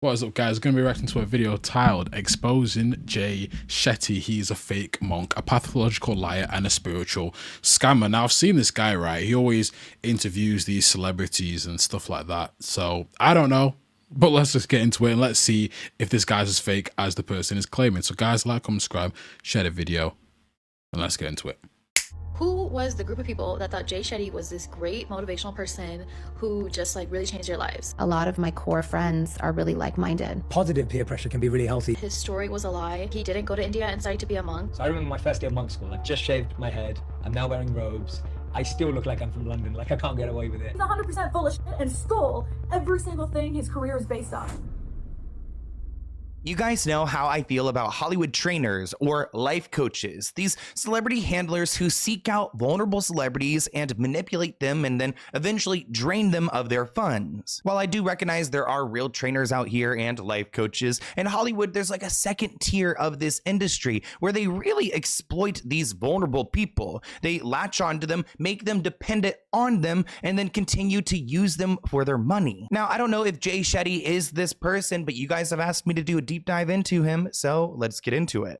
What is up, guys? Going to be reacting to a video titled Exposing Jay Shetty. He's a fake monk, a pathological liar, and a spiritual scammer. Now, I've seen this guy, right? He always interviews these celebrities and stuff like that. So, I don't know. But let's just get into it and let's see if this guy's as fake as the person is claiming. So, guys, like, comment, subscribe, share the video, and let's get into it. Who was the group of people that thought Jay Shetty was this great motivational person who just like really changed their lives? A lot of my core friends are really like-minded. Positive peer pressure can be really healthy. His story was a lie. He didn't go to India and study to be a monk. So I remember my first day of monk school. I just shaved my head. I'm now wearing robes. I still look like I'm from London. Like I can't get away with it. He's 100% full of shit and stole every single thing his career is based on. You guys know how I feel about Hollywood trainers or life coaches, these celebrity handlers who seek out vulnerable celebrities and manipulate them and then eventually drain them of their funds. While I do recognize there are real trainers out here and life coaches, in Hollywood there's like a second tier of this industry where they really exploit these vulnerable people. They latch onto them, make them dependent on them, and then continue to use them for their money. Now, I don't know if Jay Shetty is this person, but you guys have asked me to do a deep dive into him, so let's get into it.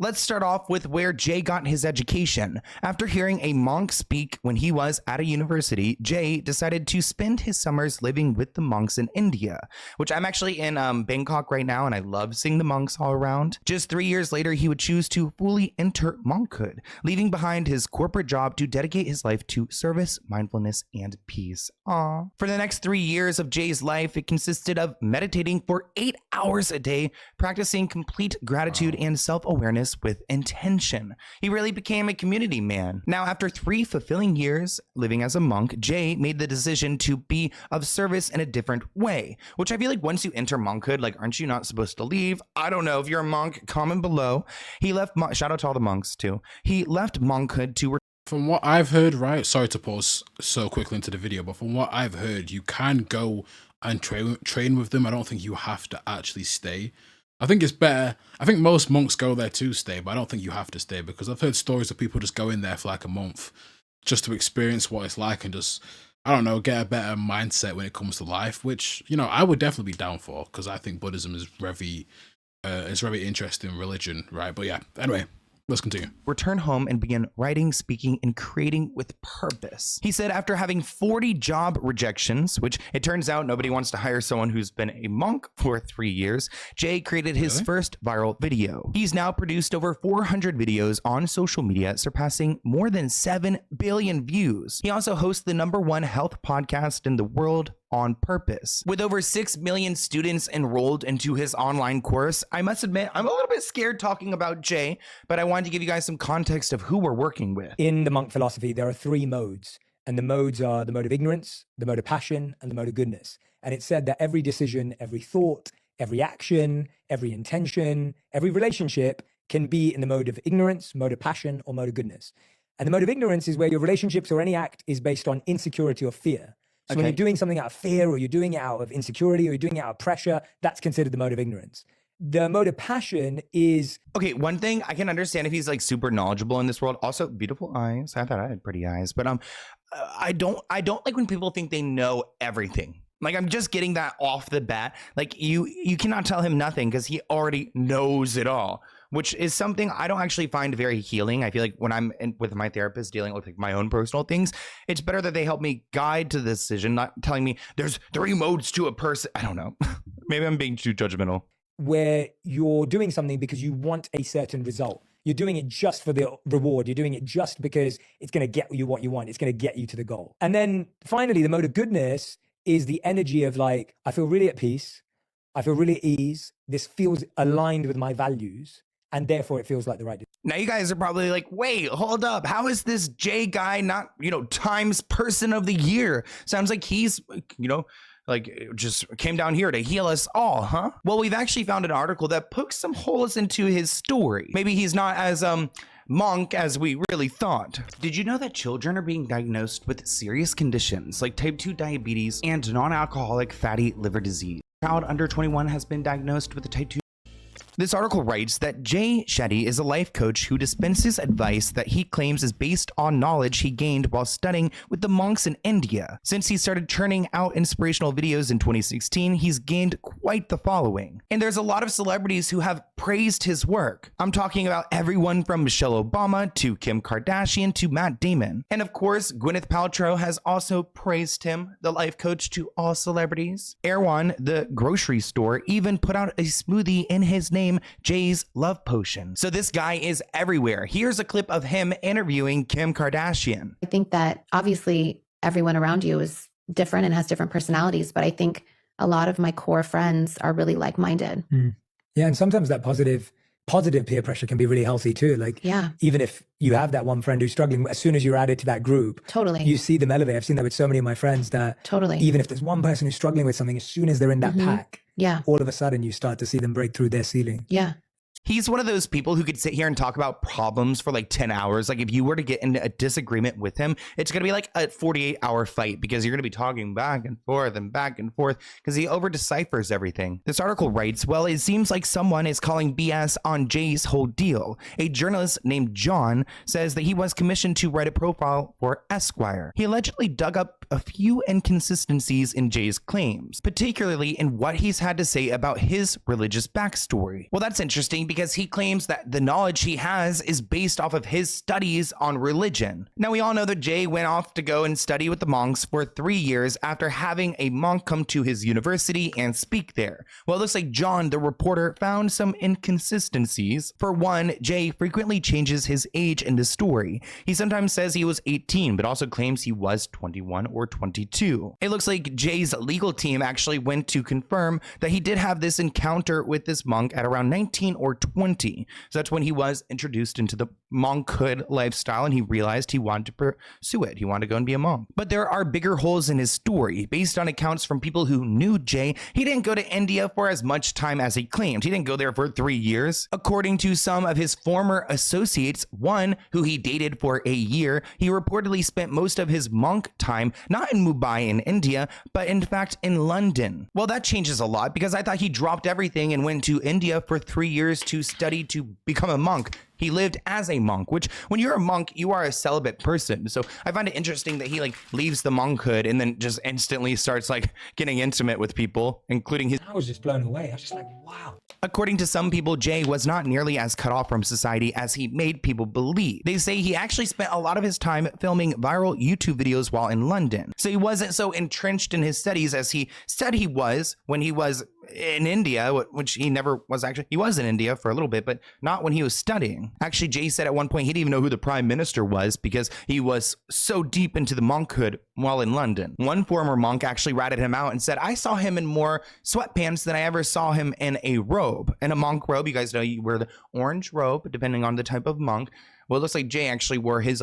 Let's start off with where Jay got his education. After hearing a monk speak when he was at a university, Jay decided to spend his summers living with the monks in India, which I'm actually in Bangkok right now, and I love seeing the monks all around. Just 3 years later, he would choose to fully enter monkhood, leaving behind his corporate job to dedicate his life to service, mindfulness, and peace. Aww. For the next 3 years of Jay's life, it consisted of meditating for 8 hours a day, practicing complete gratitude and self-awareness with intention. He really became a community man. Now, after 3 fulfilling years living as a monk, Jay made the decision to be of service in a different way, which I feel like once you enter monkhood, like, aren't you not supposed to leave? I don't know. If you're a monk, comment below. He left, shout out to all the monks too. He left monkhood to From what I've heard, right, sorry to pause so quickly into the video, but from what I've heard, you can go and train with them. I don't think you have to actually stay. I think it's better. I think most monks go there to stay, but I don't think you have to stay, because I've heard stories of people just go in there for like a month just to experience what it's like and just, I don't know, get a better mindset when it comes to life, which, you know, I would definitely be down for, because I think Buddhism is very interesting religion, right? But yeah, anyway. Let's continue. Return home and begin writing, speaking, and creating with purpose. He said after having 40 job rejections, which it turns out nobody wants to hire someone who's been a monk for 3 years, Jay created his first viral video. He's now produced over 400 videos on social media, surpassing more than 7 billion views. He also hosts the #1 health podcast in the world, On Purpose. With over 6 million students enrolled into his online course, I must admit, I'm a little bit scared talking about Jay, but I wanted to give you guys some context of who we're working with. In the monk philosophy, there are 3 modes, and the modes are the mode of ignorance, the mode of passion, and the mode of goodness. And it's said that every decision, every thought, every action, every intention, every relationship can be in the mode of ignorance, mode of passion, or mode of goodness. And the mode of ignorance is where your relationships or any act is based on insecurity or fear. So when you're doing something out of fear, or you're doing it out of insecurity, or you're doing it out of pressure, that's considered the mode of ignorance. The mode of passion is... Okay, one thing I can understand if he's like super knowledgeable in this world. Also, beautiful eyes. I thought I had pretty eyes, but I don't like when people think they know everything. Like, I'm just getting that off the bat. Like, you cannot tell him nothing because he already knows it all, which is something I don't actually find very healing. I feel like when I'm with my therapist dealing with like my own personal things, it's better that they help me guide to the decision, not telling me there's 3 modes to a person. I don't know. Maybe I'm being too judgmental. Where you're doing something because you want a certain result. You're doing it just for the reward. You're doing it just because it's going to get you what you want. It's going to get you to the goal. And then finally, the mode of goodness is the energy of like, I feel really at peace. I feel really at ease. This feels aligned with my values, and therefore it feels like the right decision. Now you guys are probably like, wait, hold up. How is this Jay guy not, Times Person of the Year? Sounds like he's, like, just came down here to heal us all, huh? Well, we've actually found an article that pokes some holes into his story. Maybe he's not as monk as we really thought. Did you know that children are being diagnosed with serious conditions like type 2 diabetes and non-alcoholic fatty liver disease? A child under 21 has been diagnosed with a type 2. This article writes that Jay Shetty is a life coach who dispenses advice that he claims is based on knowledge he gained while studying with the monks in India. Since he started churning out inspirational videos in 2016, he's gained quite the following. And there's a lot of celebrities who have praised his work. I'm talking about everyone from Michelle Obama to Kim Kardashian to Matt Damon. And of course, Gwyneth Paltrow has also praised him, the life coach to all celebrities. Erewhon, the grocery store, even put out a smoothie in his name, Jay's Love Potion. So this guy is everywhere. Here's a clip of him interviewing Kim Kardashian. I think that obviously everyone around you is different and has different personalities, but I think a lot of my core friends are really like-minded. Yeah, and sometimes that positive peer pressure can be really healthy too. Like, Yeah, even if you have that one friend who's struggling, as soon as you're added to that group, totally. you see them elevate. I've seen that with so many of my friends that Totally. even if there's one person who's struggling with something, as soon as they're in that pack, Yeah. all of a sudden you start to see them break through their ceiling. Yeah. He's one of those people who could sit here and talk about problems for like 10 hours. Like if you were to get into a disagreement with him, it's going to be like a 48-hour fight because you're going to be talking back and forth because he over deciphers everything. This article writes, well, it seems like someone is calling BS on Jay's whole deal. A journalist named John says that he was commissioned to write a profile for Esquire. He allegedly dug up a few inconsistencies in Jay's claims, particularly in what he's had to say about his religious backstory. Well, that's interesting because he claims that the knowledge he has is based off of his studies on religion. Now, we all know that Jay went off to go and study with the monks for 3 years after having a monk come to his university and speak there. Well, it looks like John, the reporter, found some inconsistencies. For one, Jay frequently changes his age in the story. He sometimes says he was 18, but also claims he was 21 or 22. It looks like Jay's legal team actually went to confirm that he did have this encounter with this monk at around 19 or 20. So that's when he was introduced into the monkhood lifestyle and he realized he wanted to pursue it. He wanted to go and be a monk. But there are bigger holes in his story. Based on accounts from people who knew Jay, he didn't go to India for as much time as he claimed. He didn't go there for 3 years. According to some of his former associates, one who he dated for a year, he reportedly spent most of his monk time not in Mumbai in India, but in fact in London. Well, that changes a lot because I thought he dropped everything and went to India for 3 years to study to become a monk. He lived as a monk, which when you're a monk, you are a celibate person. So I find it interesting that he like leaves the monkhood and then just instantly starts like getting intimate with people, including his... I was just blown away. I was just like, wow. According to some people, Jay was not nearly as cut off from society as he made people believe. They say he actually spent a lot of his time filming viral YouTube videos while in London. So he wasn't so entrenched in his studies as he said he was when he was in India, which he never was actually. He was in India for a little bit, but not when he was studying. Actually, Jay said at one point he didn't even know who the prime minister was because he was so deep into the monkhood while in London. One former monk actually ratted him out and said, I saw him in more sweatpants than I ever saw him in a robe. In a monk robe, you guys know you wear the orange robe, depending on the type of monk. Well, it looks like Jay actually wore his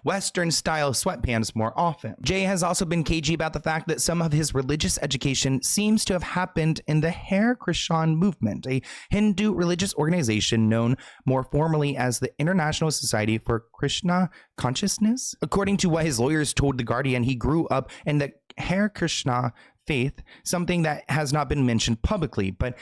Western style sweatpants more often. Jay has also been cagey about the fact that some of his religious education seems to have happened in the Hare Krishna movement, a Hindu religious organization known more formally as the International Society for Krishna Consciousness. According to what his lawyers told The Guardian, he grew up in the Hare Krishna faith, something that has not been mentioned publicly, but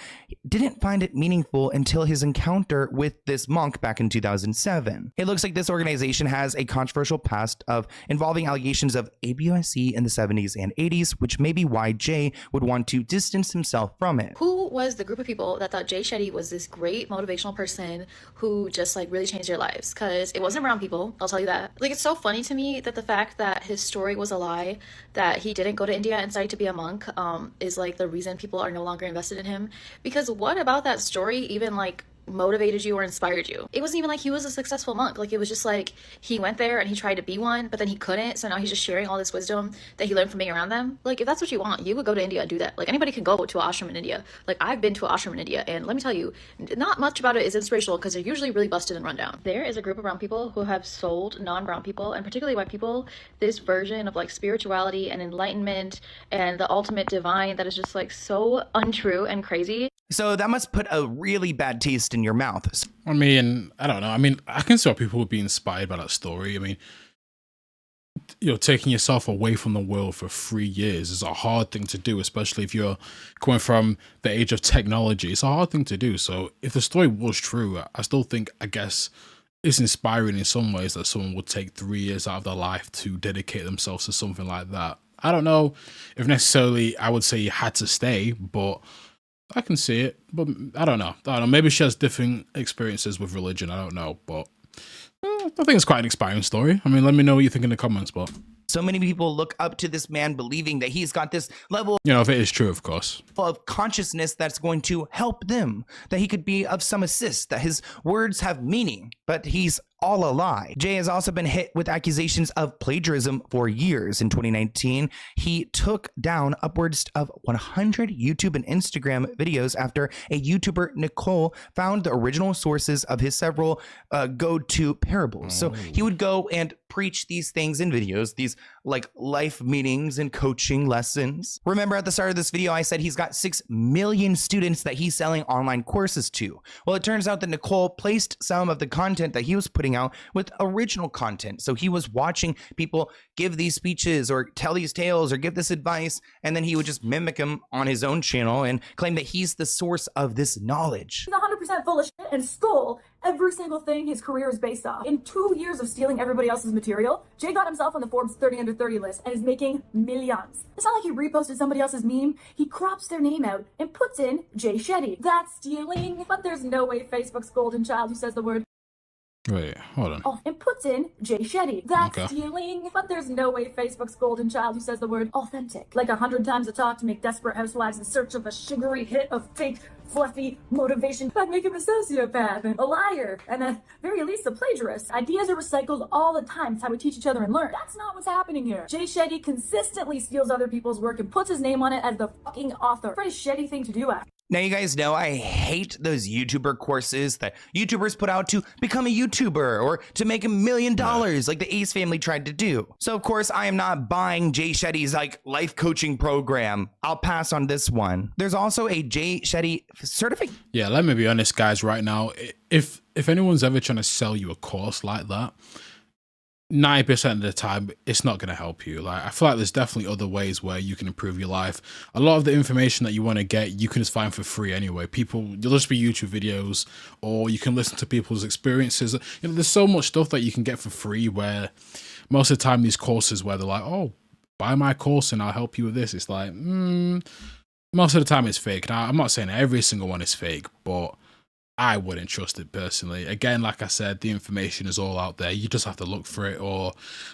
didn't find it meaningful until his encounter with this monk back in 2007. It looks like this organization has a controversial past of involving allegations of ABUSC in the 70s and 80s, which may be why Jay would want to distance himself from it. Who was the group of people that thought Jay Shetty was this great motivational person who just like really changed their lives? Because it wasn't brown people, I'll tell you that. Like, it's so funny to me that the fact that his story was a lie, that he didn't go to India and study to be a monk, is like the reason people are no longer invested in him. Because what about that story even like motivated you or inspired you? It wasn't even like he was a successful monk. Like, it was just like he went there and he tried to be one, but then he couldn't, so now he's just sharing all this wisdom that he learned from being around them. Like, if that's what you want, you would go to India and do that. Like, anybody can go to an ashram in India. Like, I've been to an ashram in India, and let me tell you, not much about it is inspirational because they're usually really busted and run down. There is a group of brown people who have sold non-brown people, and particularly white people, this version of like spirituality and enlightenment and the ultimate divine that is just like so untrue and crazy. So that must put a really bad taste in your mouth. I mean, I don't know. I mean, I can see how people would be inspired by that story. I mean, taking yourself away from the world for 3 years is a hard thing to do, especially if you're coming from the age of technology. It's a hard thing to do. So if the story was true, I still think, I guess, it's inspiring in some ways that someone would take 3 years out of their life to dedicate themselves to something like that. I don't know if necessarily I would say you had to stay, but I can see it. But I don't know. Maybe she has different experiences with religion. I don't know. But I think it's quite an inspiring story. I mean, let me know what you think in the comments. But So many people look up to this man, believing that he's got this level if it is true, of course, of consciousness that's going to help them, that he could be of some assist, that his words have meaning, but he's all a lie. Jay has also been hit with accusations of plagiarism for years. In 2019, he took down upwards of 100 YouTube and Instagram videos after a YouTuber, Nicole, found the original sources of his several go-to parables. So he would go and preach these things in videos, these like life meanings and coaching lessons. Remember at the start of this video, I said he's got 6 million students that he's selling online courses to. Well, it turns out that Nicole placed some of the content that he was putting out with original content. So he was watching people give these speeches or tell these tales or give this advice, and then he would just mimic them on his own channel and claim that he's the source of this knowledge. He's 100% full of shit and stole every single thing his career is based off. In 2 years of stealing everybody else's material, Jay got himself on the Forbes 30 under 30 list and is making millions. It's not like he reposted somebody else's meme. He crops their name out and puts in Jay Shetty. That's stealing, but there's no way Facebook's golden child who says the word wait, hold on. oh, and puts in Jay Shetty. That's Okay. stealing, but there's no way Facebook's golden child who says the word authentic. Like 100 times a talk to make desperate housewives in search of a sugary hit of fake, fluffy motivation. That'd make him a sociopath and a liar and at very least a plagiarist. Ideas are recycled all the time. It's how we teach each other and learn. That's not what's happening here. Jay Shetty consistently steals other people's work and puts his name on it as the fucking author. Pretty shitty thing to do, actually. Now, you guys know I hate those YouTuber courses that YouTubers put out to become a YouTuber or to make $1 million like the Ace family tried to do. So, of course, I am not buying Jay Shetty's like life coaching program. I'll pass on this one. There's also a Jay Shetty certificate. Yeah, let me be honest, guys, right now. If anyone's ever trying to sell you a course like that, 90% of the time, it's not going to help you. Like, I feel like there's definitely other ways where you can improve your life. A lot of the information that you want to get, you can just find for free anyway. You'll just be YouTube videos, or you can listen to people's experiences. There's so much stuff that you can get for free where most of the time these courses where they're like, oh, buy my course and I'll help you with this. It's like, most of the time it's fake. Now, I'm not saying every single one is fake, but I wouldn't trust it personally. Again, like I said, the information is all out there. You just have to look for it or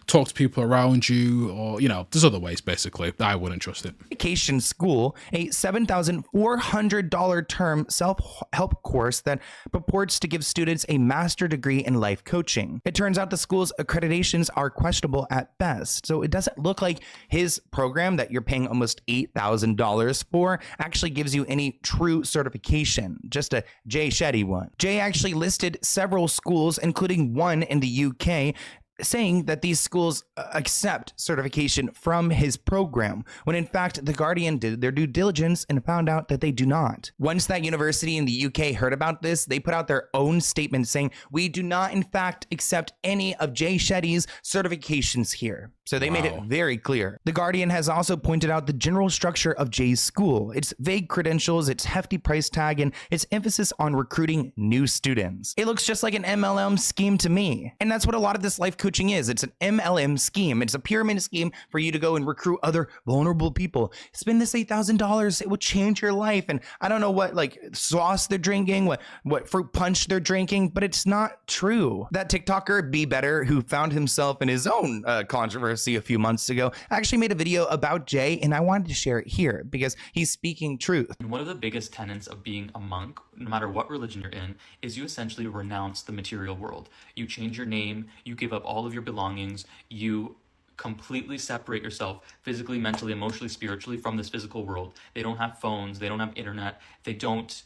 talk to people around you, or, there's other ways, basically. I wouldn't trust it. Vacation School, a $7,400 term self-help course that purports to give students a master degree in life coaching. It turns out the school's accreditations are questionable at best, so it doesn't look like his program that you're paying almost $8,000 for actually gives you any true certification, just a Jay Shetty one. Jay actually listed several schools, including one in the UK, saying that these schools accept certification from his program, when in fact the Guardian did their due diligence and found out that they do not. Once that university in the UK heard about this, they put out their own statement saying, we do not in fact accept any of Jay Shetty's certifications here. So they made it very clear. The Guardian has also pointed out the general structure of Jay's school, its vague credentials, its hefty price tag, and its emphasis on recruiting new students. It looks just like an MLM scheme to me. And that's what a lot of this life coaching is. It's an MLM scheme. It's a pyramid scheme for you to go and recruit other vulnerable people. Spend this $8,000. It will change your life. And I don't know what like sauce they're drinking, what fruit punch they're drinking, but it's not true. That TikToker Be Better, who found himself in his own controversy a few months ago, actually made a video about Jay, and I wanted to share it here because he's speaking truth. One of the biggest tenets of being a monk, no matter what religion you're in, is you essentially renounce the material world. You change your name, you give up all of your belongings, you completely separate yourself physically, mentally, emotionally, spiritually from this physical world. They don't have phones, they don't have internet, they don't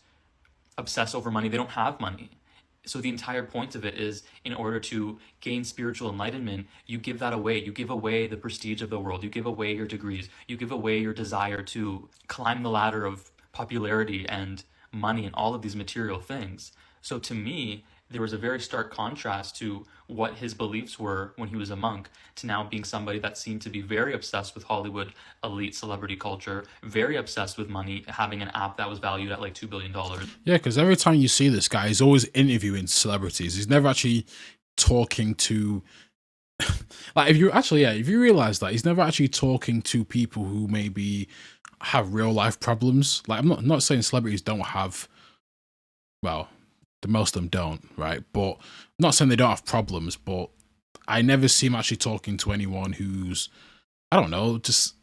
obsess over money, they don't have money. So the entire point of it is, in order to gain spiritual enlightenment, you give that away. You give away the prestige of the world. You give away your degrees. You give away your desire to climb the ladder of popularity and money and all of these material things. So to me, there was a very stark contrast to what his beliefs were when he was a monk to now being somebody that seemed to be very obsessed with Hollywood elite celebrity culture, very obsessed with money, having an app that was valued at like $2 billion. Yeah, because every time you see this guy, he's always interviewing celebrities. He's never actually talking to like if you realize that he's never actually talking to people who maybe have real life problems. Like I'm not saying celebrities don't have, well, the most of them don't, right? But I'm not saying they don't have problems, but I never see him actually talking to anyone who's, I don't know, just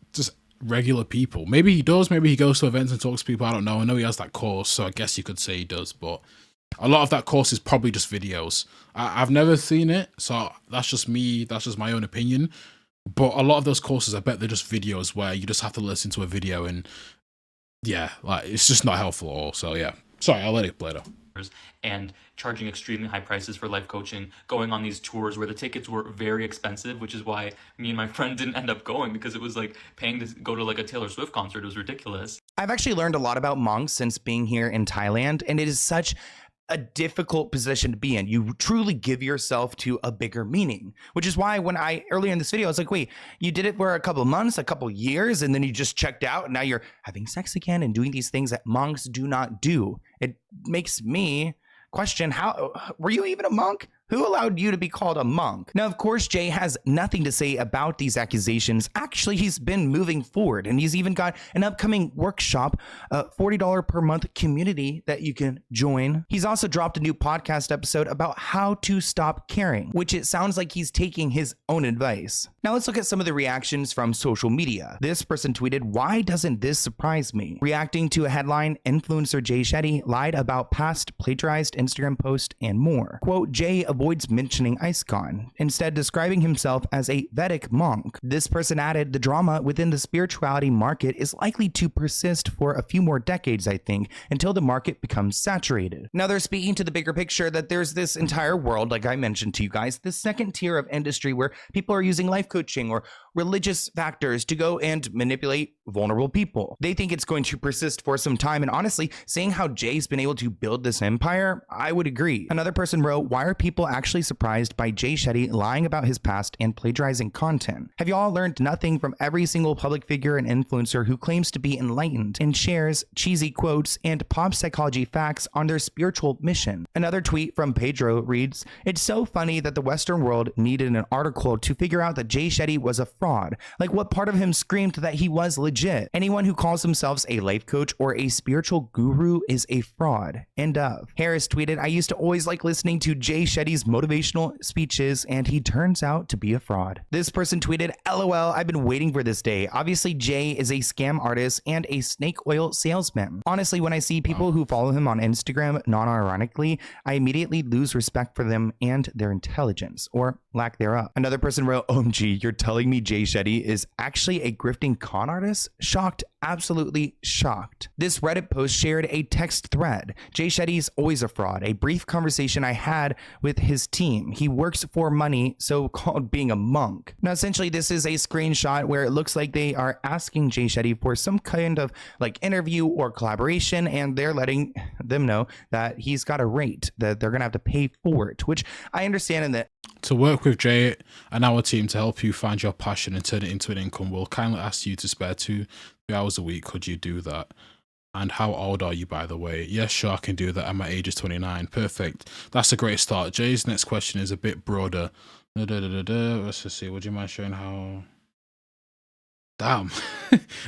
regular people. Maybe he does, maybe he goes to events and talks to people, I don't know. I know he has that course, so I guess you could say he does, but a lot of that course is probably just videos. I've never seen it, so that's just me, that's just my own opinion. But a lot of those courses, I bet they're just videos where you just have to listen to a video, and yeah, like it's just not helpful at all. So yeah, sorry, I'll let it play though. And charging extremely high prices for life coaching, going on these tours where the tickets were very expensive, which is why me and my friend didn't end up going, because it was like paying to go to like a Taylor Swift concert. It was ridiculous. I've actually learned a lot about monks since being here in Thailand, and it is such a difficult position to be in. You truly give yourself to a bigger meaning, which is why when earlier in this video, I was like, wait, you did it for a couple of months, a couple of years, and then you just checked out, and now you're having sex again and doing these things that monks do not do. It makes me question, how were you even a monk? Who allowed you to be called a monk? Now, of course, Jay has nothing to say about these accusations. Actually, he's been moving forward, and he's even got an upcoming workshop, a $40 per month community that you can join. He's also dropped a new podcast episode about how to stop caring, which it sounds like he's taking his own advice. Now, let's look at some of the reactions from social media. This person tweeted, "Why doesn't this surprise me?" Reacting to a headline, influencer Jay Shetty lied about past plagiarized Instagram post and more. Quote, Jay avoids mentioning IceCon, instead describing himself as a Vedic monk. This person added, the drama within the spirituality market is likely to persist for a few more decades, I think, until the market becomes saturated. Now they're speaking to the bigger picture that there's this entire world, like I mentioned to you guys, this second tier of industry where people are using life coaching or religious factors to go and manipulate vulnerable people. They think it's going to persist for some time, and honestly, seeing how Jay's been able to build this empire, I would agree. Another person wrote, why are people actually surprised by Jay Shetty lying about his past and plagiarizing content? Have you all learned nothing from every single public figure and influencer who claims to be enlightened and shares cheesy quotes and pop psychology facts on their spiritual mission? Another tweet from Pedro reads, it's so funny that the Western world needed an article to figure out that Jay Shetty was a fraud. Like, what part of him screamed that he was legit? Anyone who calls themselves a life coach or a spiritual guru is a fraud. End of. Harris tweeted, I used to always like listening to Jay Shetty's motivational speeches, and he turns out to be a fraud. This person tweeted, LOL, I've been waiting for this day. Obviously, Jay is a scam artist and a snake oil salesman. Honestly, when I see people who follow him on Instagram non-ironically, I immediately lose respect for them and their intelligence, or lack thereof. Another person wrote, OMG, you're telling me Jay Shetty is actually a grifting con artist? Shocked, absolutely shocked. This Reddit post shared a text thread. Jay Shetty's always a fraud. A brief conversation I had with his team. He works for money, so-called being a monk. Now, essentially, this is a screenshot where it looks like they are asking Jay Shetty for some kind of like interview or collaboration, and they're letting them know that he's got a rate that they're gonna have to pay for it, which I understand in that. To work with Jay and our team to help you find your passion and turn it into an income, we'll kindly ask you to spare 2 hours a week. Could you do that? And how old are you, by the way? Yes, sure, I can do that. My age is 29. Perfect. That's a great start. Jay's next question is a bit broader. Let's just see. Would you mind showing how... Damn.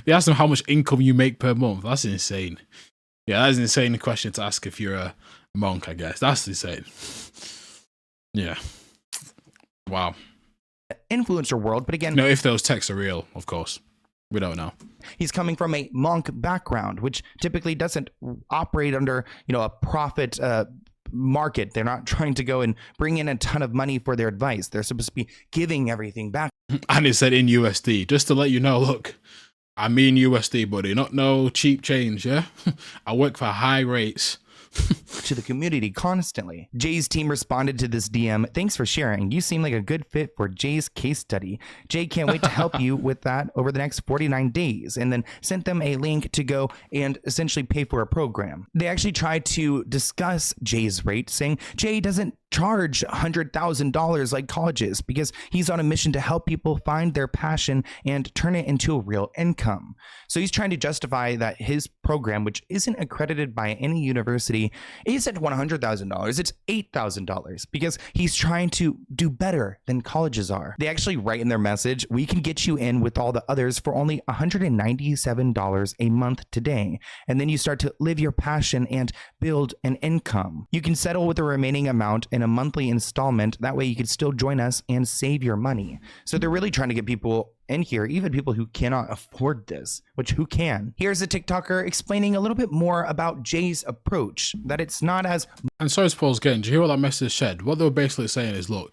They asked him how much income you make per month. That's insane. Yeah, that's an insane question to ask if you're a monk, I guess. That's insane. Yeah. Wow. Influencer world, but again, no, if those texts are real, of course. We don't know. He's coming from a monk background, which typically doesn't operate under, a profit market. They're not trying to go and bring in a ton of money for their advice. They're supposed to be giving everything back. And it said in USD, just to let you know, look, I mean USD, buddy, not no cheap change, yeah? I work for high rates. to the community constantly. Jay's team responded to this DM. Thanks for sharing. You seem like a good fit for Jay's case study. Jay can't wait to help you with that over the next 49 days, and then sent them a link to go and essentially pay for a program. They actually tried to discuss Jay's rate, saying Jay doesn't charge $100,000 like colleges because he's on a mission to help people find their passion and turn it into a real income. So he's trying to justify that his program, which isn't accredited by any university, isn't $100,000. It's $8,000 because he's trying to do better than colleges are. They actually write in their message, we can get you in with all the others for only $197 a month today. And then you start to live your passion and build an income. You can settle with the remaining amount in a monthly installment. That way you can still join us and save your money. So they're really trying to get people in here, even people who cannot afford this, which who can? Here's a TikToker explaining a little bit more about Jay's approach, that it's not as... And sorry to pause again, do you hear what that message said? What they were basically saying is, look,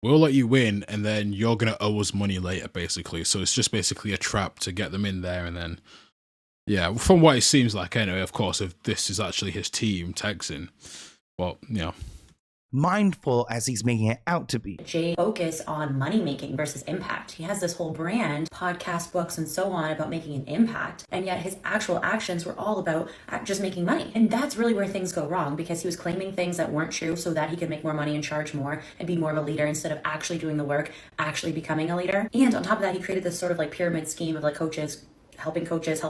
we'll let you win and then you're going to owe us money later, basically. So it's just basically a trap to get them in there. And then, yeah, from what it seems like anyway, of course, if this is actually his team texting, well, you know, mindful as he's making it out to be. Jay focus on money making versus impact. He has this whole brand, podcast, books, and so on about making an impact, and yet his actual actions were all about just making money. And that's really where things go wrong, because he was claiming things that weren't true so that he could make more money and charge more and be more of a leader instead of actually doing the work, actually becoming a leader. And on top of that, he created this sort of like pyramid scheme of like coaches helping coaches,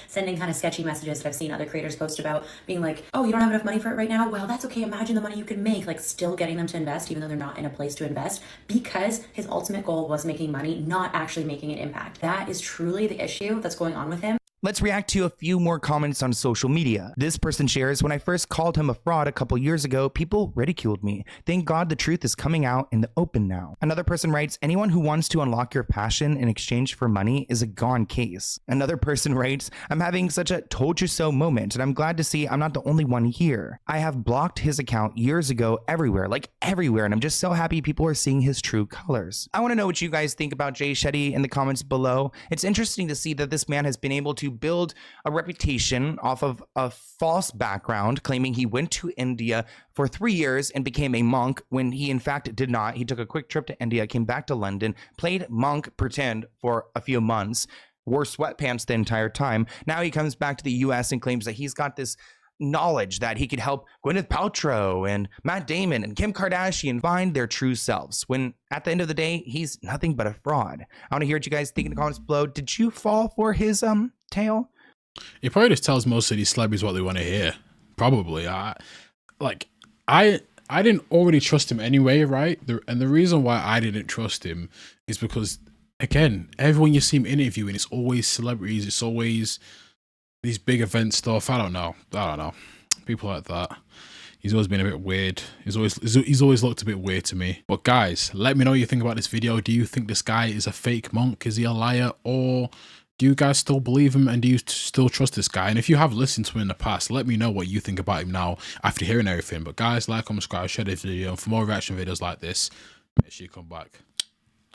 sending kind of sketchy messages that I've seen other creators post about, being like, oh, you don't have enough money for it right now? Well, that's okay. Imagine the money you can make, like still getting them to invest, even though they're not in a place to invest, because his ultimate goal was making money, not actually making an impact. That is truly the issue that's going on with him. Let's react to a few more comments on social media. This person shares, when I first called him a fraud a couple years ago, people ridiculed me. Thank God the truth is coming out in the open now. Another person writes, anyone who wants to unlock your passion in exchange for money is a gone case. Another person writes, I'm having such a told you so moment, and I'm glad to see I'm not the only one here. I have blocked his account years ago everywhere, and I'm just so happy people are seeing his true colors. I want to know what you guys think about Jay Shetty in the comments below. It's interesting to see that this man has been able to build a reputation off of a false background, claiming he went to India for 3 years and became a monk when he in fact did not. He took a quick trip to India, came back to London, played monk pretend for a few months, wore sweatpants the entire time. Now he comes back to the US and claims that he's got this knowledge that he could help Gwyneth Paltrow and Matt Damon and Kim Kardashian find their true selves, when at the end of the day, he's nothing but a fraud. I want to hear what you guys think in the comments below. Did you fall for his tale? he probably just tells most of these celebrities what they want to hear. Probably. I didn't already trust him anyway, right? And the reason why I didn't trust him is because, again, everyone you see him interviewing, it's always celebrities. It's always these big event stuff. I don't know. People like that. He's always been a bit weird. He's always looked a bit weird to me. But guys, let me know what you think about this video. Do you think this guy is a fake monk? Is he a liar? Or do you guys still believe him, and do you still trust this guy? And if you have listened to him in the past, let me know what you think about him now after hearing everything. But guys, like, comment, subscribe, share this video. And for more reaction videos like this, make sure you come back.